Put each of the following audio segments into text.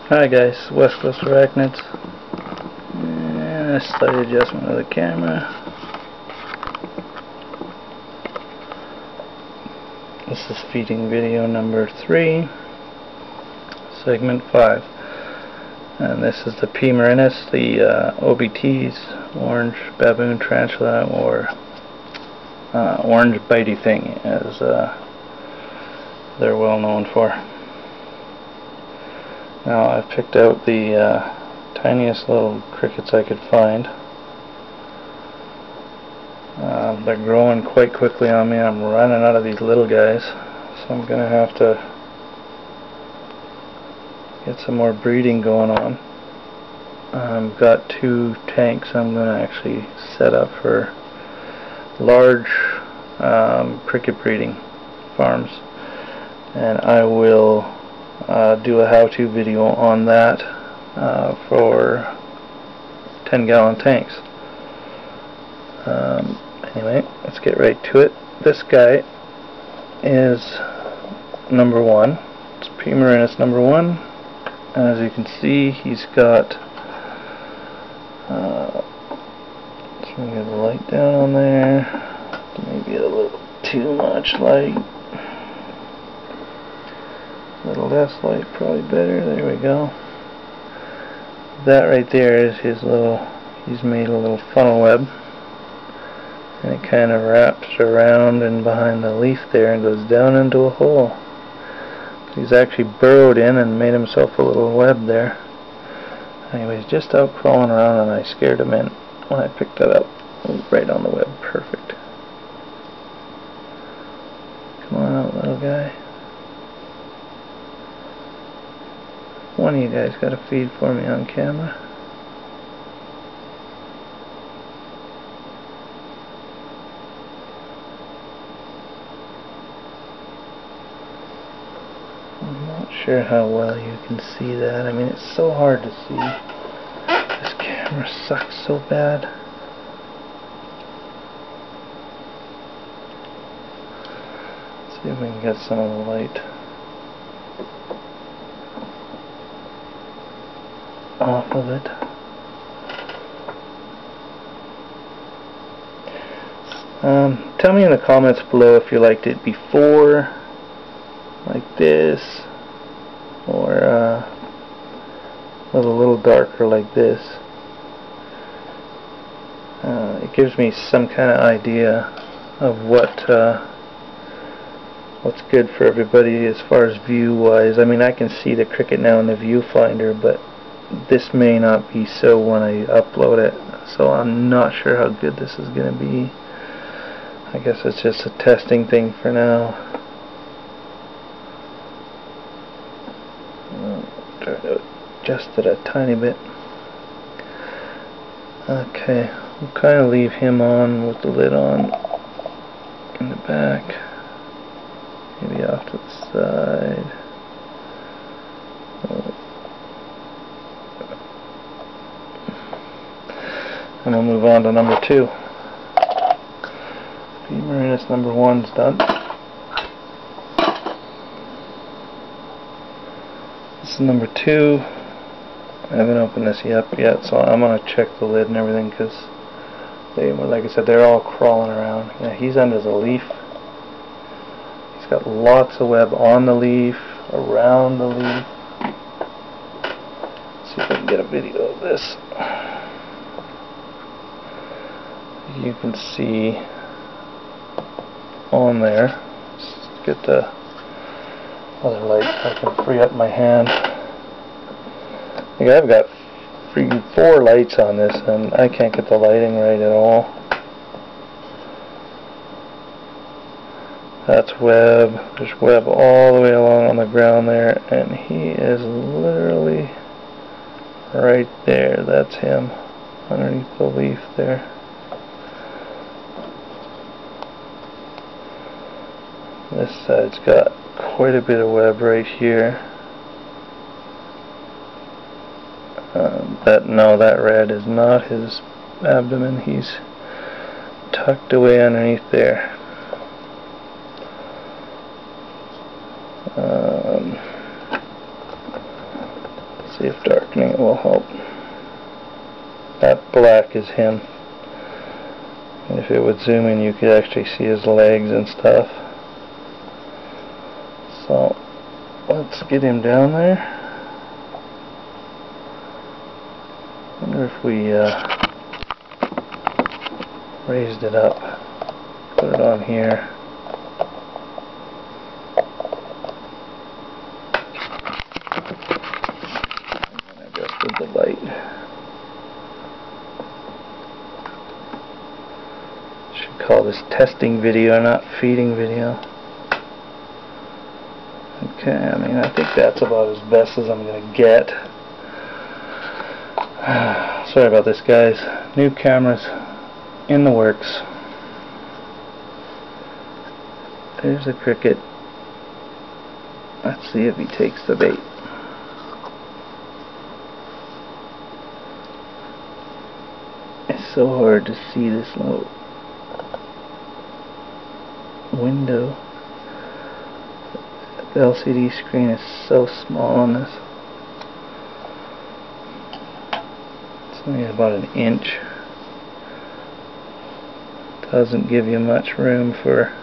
Hi guys, West Coast Arachnids, and a slight adjustment of the camera. This is feeding video number 3, segment 5, and this is the P. murinus, the OBTs, orange baboon tarantula, or orange bitey thing, as they're well known for. Now I've picked out the tiniest little crickets I could find. They're growing quite quickly on me. I'm running out of these little guys, so I'm going to have to get some more breeding going on. I've got 2 tanks I'm going to actually set up for large cricket breeding farms, and I will do a how-to video on that for 10-gallon tanks. Anyway, let's get right to it. This guy is number 1. It's P. murinus number 1. And as you can see, he's got let's get the light down on there. Maybe a little too much light. A little less light, probably better. There we go. That right there is his little, he's made a little funnel web, and it kind of wraps around and behind the leaf there and goes down into a hole. So he's actually burrowed in and made himself a little web there. Anyways, just out crawling around, and I scared him in when I picked that up. Right on the web, perfect. Come on out, little guy. One of you guys got to feed for me on camera. I'm not sure how well you can see that. I mean, it's so hard to see. This camera sucks so bad. Let's see if we can get some of the light off of it. Tell me in the comments below if you liked it before, like this, or a little darker like this. It gives me some kind of idea of what's good for everybody as far as view wise. I mean, I can see the cricket now in the viewfinder, but this may not be so when I upload it, so I'm not sure how good this is going to be. I guess it's just a testing thing for now. Try to adjust it a tiny bit. Okay, we'll kind of leave him on with the lid on in the back, maybe off to the side. And we'll move on to number 2. P. murinus number 1's done. This is number 2. I haven't opened this up yet, so I'm going to check the lid and everything, because they, like I said, they're all crawling around. Yeah, he's under the leaf. He's got lots of web on the leaf, around the leaf. Let's see if I can get a video of this. You can see on there. Let's get the other light so I can free up my hand. I think I've got 4 lights on this, and I can't get the lighting right at all. That's web. There's web all the way along on the ground there, and he is literally right there. That's him underneath the leaf there. This side's got quite a bit of web right here. That red is not his abdomen. He's tucked away underneath there. See if darkening it will help. That black is him. And if it would zoom in, you could actually see his legs and stuff. So let's get him down there. Wonder if we raised it up. Put it on here. And adjusted the light. Should call this testing video, not feeding video. Okay, I mean, I think that's about as best as I'm gonna get. Sorry about this, guys. New cameras in the works. There's a cricket. Let's see if he takes the bait. It's so hard to see this little window. The LCD screen is so small on this. It's only about an inch. Doesn't give you much room for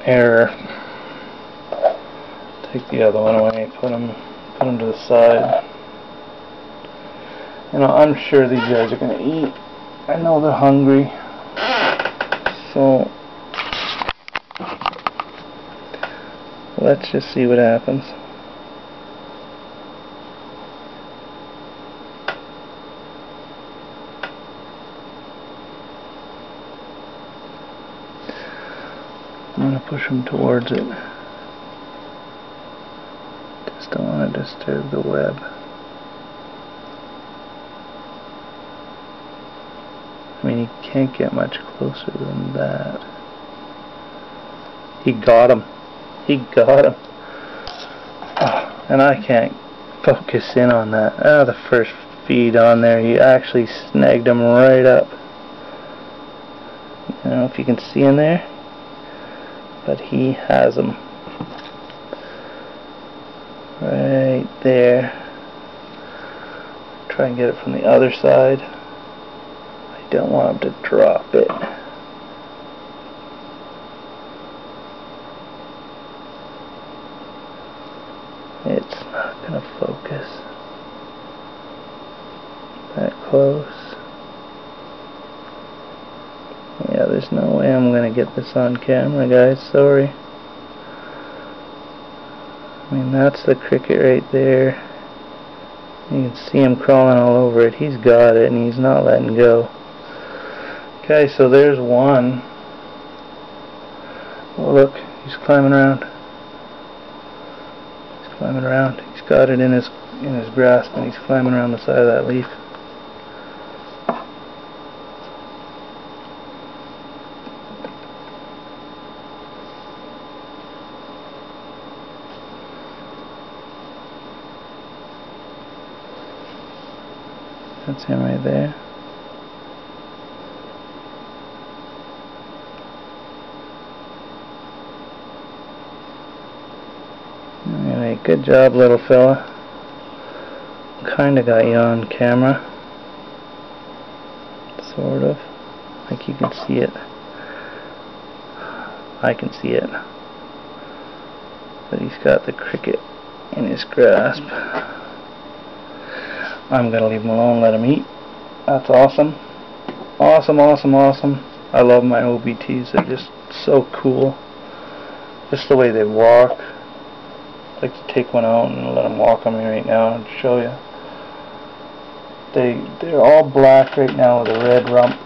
error. Take the other one away, put them to the side. You know, I'm sure these guys are going to eat. I know they're hungry. So let's just see what happens. I'm going to push them towards it. Just don't want to disturb the web. I mean, you can't get much closer than that. He got him. He got him. Oh, and I can't focus in on that. Oh, the first feed on there, he actually snagged him right up. I don't know if you can see in there, but he has him right there. Try and get it from the other side. I don't want him to drop it. It's not going to focus that close. Yeah, there's no way I'm going to get this on camera, guys. Sorry. I mean, that's the cricket right there. You can see him crawling all over it. He's got it and he's not letting go. Okay, so there's one. Oh, look, he's climbing around. He's climbing around. He's got it in his grasp and he's climbing around the side of that leaf. That's him right there. Alright, good job, little fella. Kinda got you on camera. Sort of. Like you can see it. I can see it. But he's got the cricket in his grasp. I'm gonna leave him alone, let him eat. That's awesome. Awesome, awesome, awesome. I love my OBTs. They're just so cool. Just the way they walk. I'd like to take one out and let them walk on me right now and show you. They're all black right now with a red rump.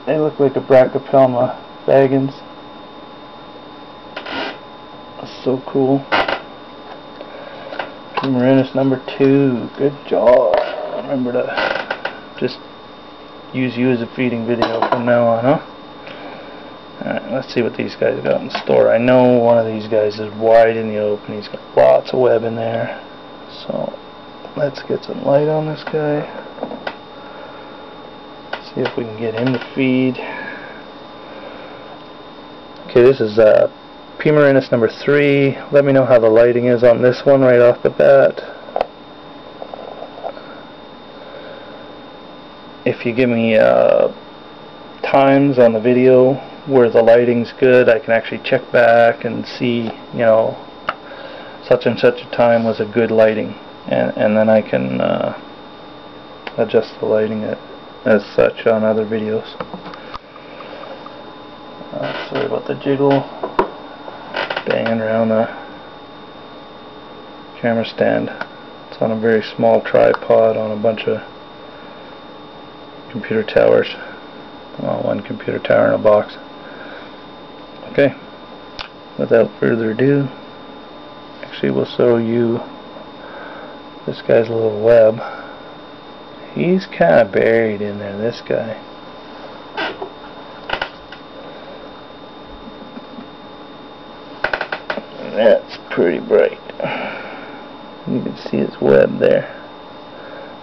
They look like a Brachypelma vagans. That's so cool. Murinus number 2. Good job. Remember to just use you as a feeding video from now on, huh? Alright, let's see what these guys got in store. I know one of these guys is wide in the open. He's got lots of web in there. So let's get some light on this guy. See if we can get him to feed. Okay, this is P murinus number 3. Let me know how the lighting is on this one right off the bat. If you give me times on the video where the lighting's good, I can actually check back and see, you know, such and such a time was a good lighting, and then I can adjust the lighting as such on other videos. Sorry about the jiggle, banging around the camera stand. It's on a very small tripod on a bunch of computer towers. Well, one computer tower in a box. Okay, without further ado, actually we'll show you this guy's little web. He's kind of buried in there, this guy. That's pretty bright. You can see his web there.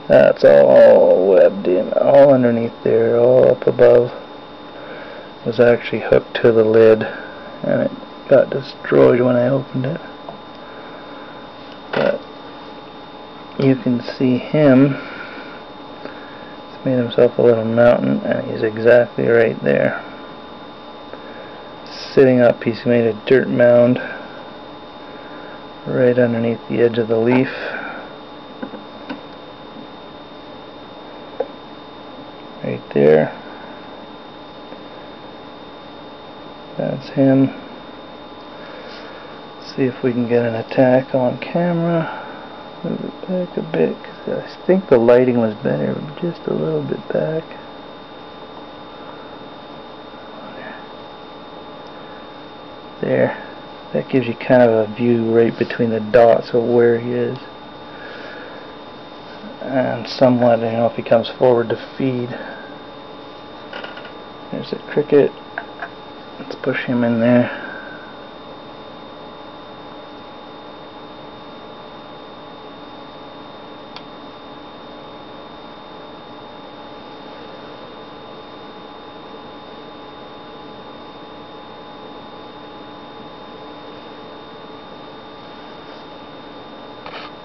That's all webbed in, all underneath there, all up above. It was actually hooked to the lid, and it got destroyed when I opened it. But you can see him. He's made himself a little mountain, and he's exactly right there. Sitting up, he's made a dirt mound right underneath the edge of the leaf. Right there. That's him. Let's see if we can get an attack on camera. Move it back a bit, because I think the lighting was better, just a little bit back. There. That gives you kind of a view right between the dots of where he is. And somewhat, you know, if he comes forward to feed. There's a cricket. Let's push him in there.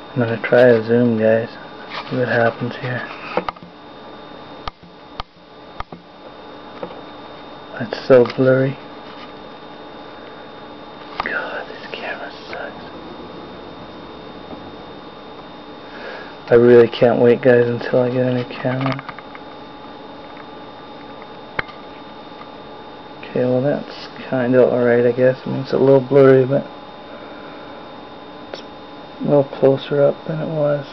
I'm going to try a zoom, guys. See what happens here. That's so blurry. God, this camera sucks. I really can't wait, guys, until I get a new camera. Okay, well that's kind of alright, I guess. I mean, it's a little blurry, but it's a little closer up than it was.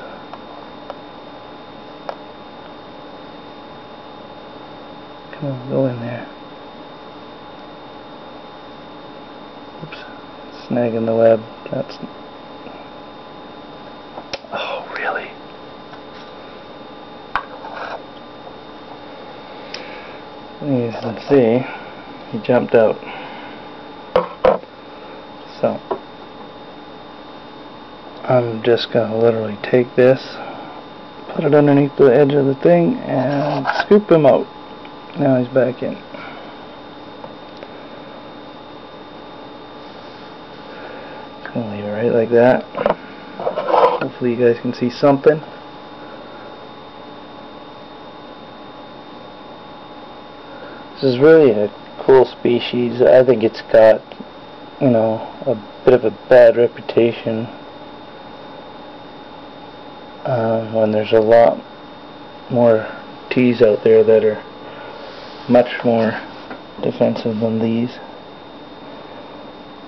Come on, go in there. Oops, snagging the web. That's... Oh, really? As you can see, he jumped out. So, I'm just going to literally take this, put it underneath the edge of the thing, and scoop him out. Now he's back in. Just going to leave it right like that. Hopefully you guys can see something. This is really a cool species. I think it's got, you know, a bit of a bad reputation when there's a lot more teas out there that are much more defensive than these.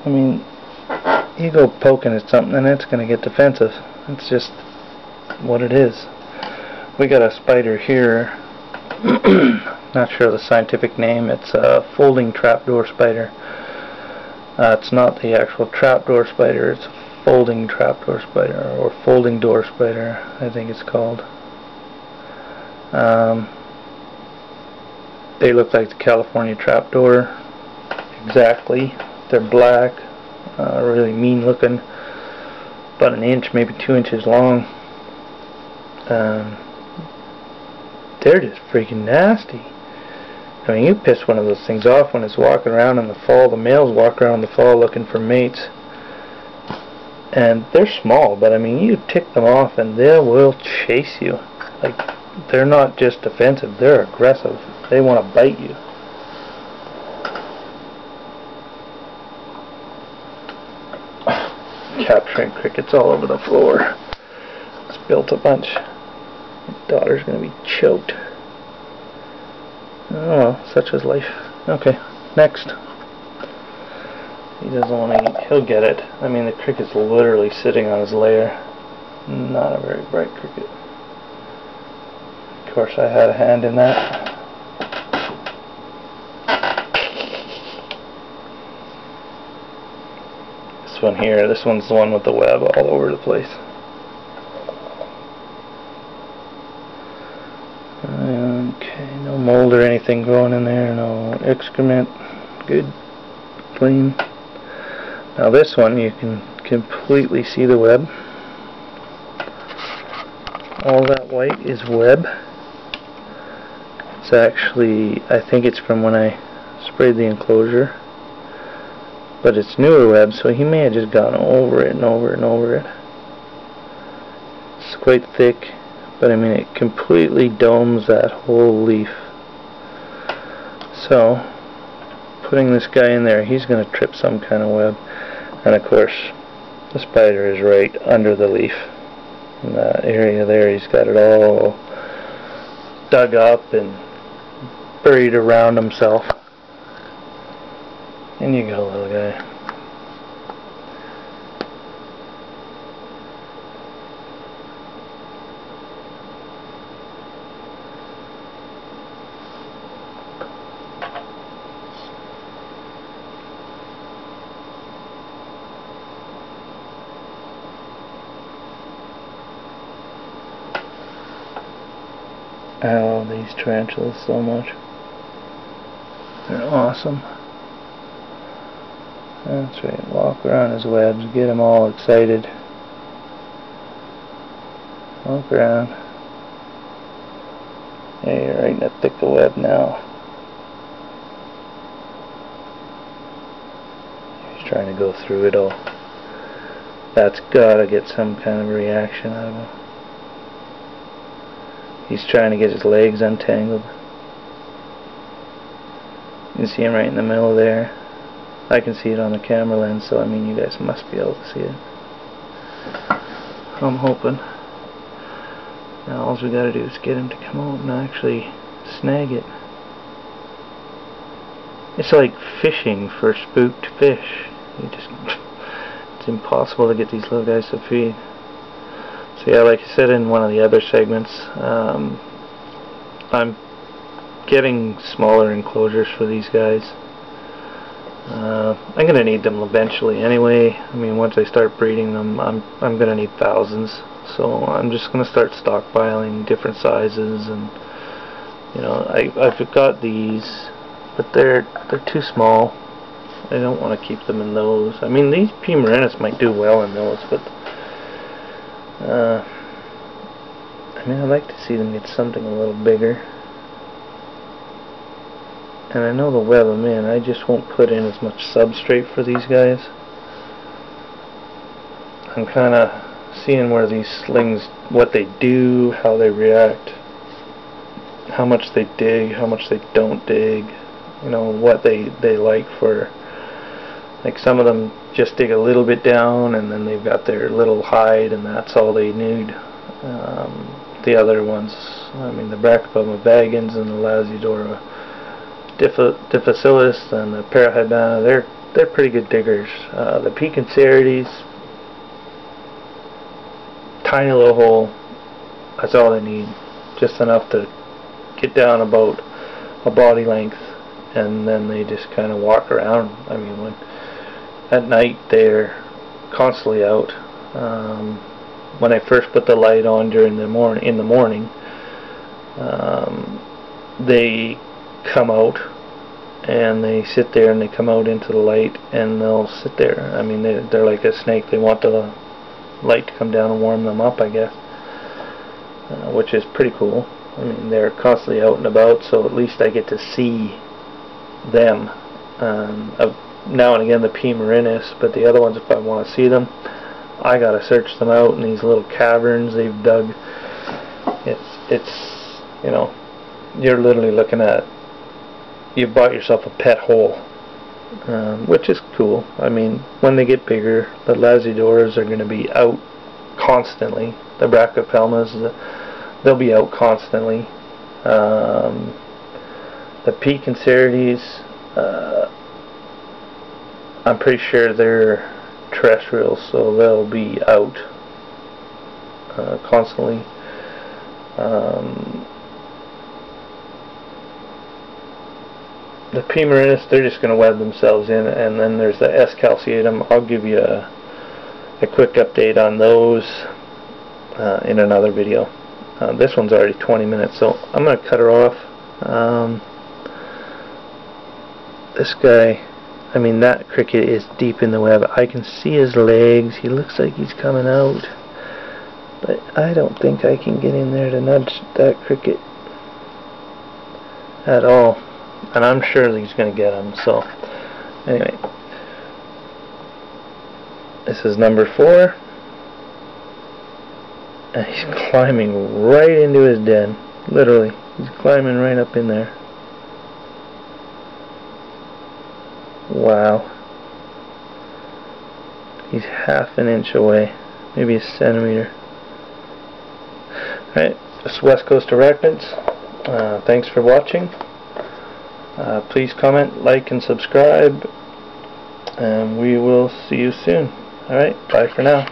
I mean, you go poking at something and it's going to get defensive. It's just what it is. We got a spider here. Not sure the scientific name. It's a folding trapdoor spider. It's not the actual trapdoor spider. It's a folding trapdoor spider, or folding door spider, I think it's called. They look like the California trapdoor. Exactly. They're black, really mean looking, about an inch, maybe 2 inches long. They're just freaking nasty. I mean, you piss one of those things off when it's walking around in the fall. The males walk around in the fall looking for mates. And they're small, but I mean, you tick them off and they will chase you. Like, they're not just defensive, they're aggressive. They want to bite you. Capturing crickets all over the floor. Spilt a bunch. My daughter's gonna be choked. Oh, such is life. Okay, next. He doesn't want to eat. He'll get it. I mean, the cricket's literally sitting on his lair. Not a very bright cricket. Of course, I had a hand in that. This one here, this one's the one with the web all over the place. Okay, no mold or anything growing in there, no excrement. Good, clean. Now this one, you can completely see the web. All that white is web. It's actually, I think it's from when I sprayed the enclosure. But it's newer web, so he may have just gone over it and over it and over it. It's quite thick, but I mean it completely domes that whole leaf. So, putting this guy in there, he's going to trip some kind of web. And of course, the spider is right under the leaf. In that area there, he's got it all dug up and buried around himself. In you go, little guy. I love these tarantulas so much. They're awesome. That's right, walk around his webs, get him all excited. Walk around. Hey, you're right in the thick of the web now. He's trying to go through it all. That's gotta get some kind of reaction out of him. He's trying to get his legs untangled. You can see him right in the middle there. I can see it on the camera lens, so I mean you guys must be able to see it. I'm hoping. Now all we gotta do is get him to come out and actually snag it. It's like fishing for spooked fish. It's impossible to get these little guys to feed. So yeah, like I said in one of the other segments, I'm getting smaller enclosures for these guys. I'm gonna need them eventually anyway. I mean, once I start breeding them, I'm gonna need thousands. So I'm just gonna start stockpiling different sizes, and you know, I've got these, but they're too small. I don't want to keep them in those. I mean, these P. murinus might do well in those, but I mean, I'd like to see them get something a little bigger. And I know the web I'm in, I just won't put in as much substrate for these guys. I'm kind of seeing where these slings, what they do, how they react, how much they dig, how much they don't dig, you know, what they like for, like some of them just dig a little bit down and then they've got their little hide and that's all they need. The other ones, I mean the Brachypelma vagans and the Lasiodora difficilis and the Parahybana, they're pretty good diggers. The P. cancerides, tiny little hole, that's all they need, just enough to get down about a body length, and then they just kind of walk around. I mean, when at night they're constantly out. When I first put the light on during the morning, they come out and they sit there and they come out into the light and they'll sit there. I mean, they're like a snake. They want the light to come down and warm them up, I guess, which is pretty cool. I mean, they're constantly out and about, so at least I get to see them. Now and again the P. murinus, but the other ones, if I want to see them, I gotta search them out in these little caverns they've dug. It's you know, you're literally looking at, you bought yourself a pet hole, which is cool. I mean, when they get bigger, the Lazidoras are going to be out constantly. The Brachypelmas, they'll be out constantly. The P. Concerides, I'm pretty sure they're terrestrials, so they'll be out constantly. The P. murinus, they're just going to web themselves in, and then there's the S. calceatum. I'll give you a quick update on those in another video. This one's already 20 minutes, so I'm going to cut her off. This guy, I mean, that cricket is deep in the web. I can see his legs. He looks like he's coming out, but I don't think I can get in there to nudge that cricket at all. And I'm sure that he's going to get him. So, anyway, this is number 4. And he's climbing right into his den. Literally, he's climbing right up in there. Wow. He's half an inch away, maybe a centimeter. Alright, this is West Coast Arachnids. Thanks for watching. Please comment, like, and subscribe. And we will see you soon. Alright, bye for now.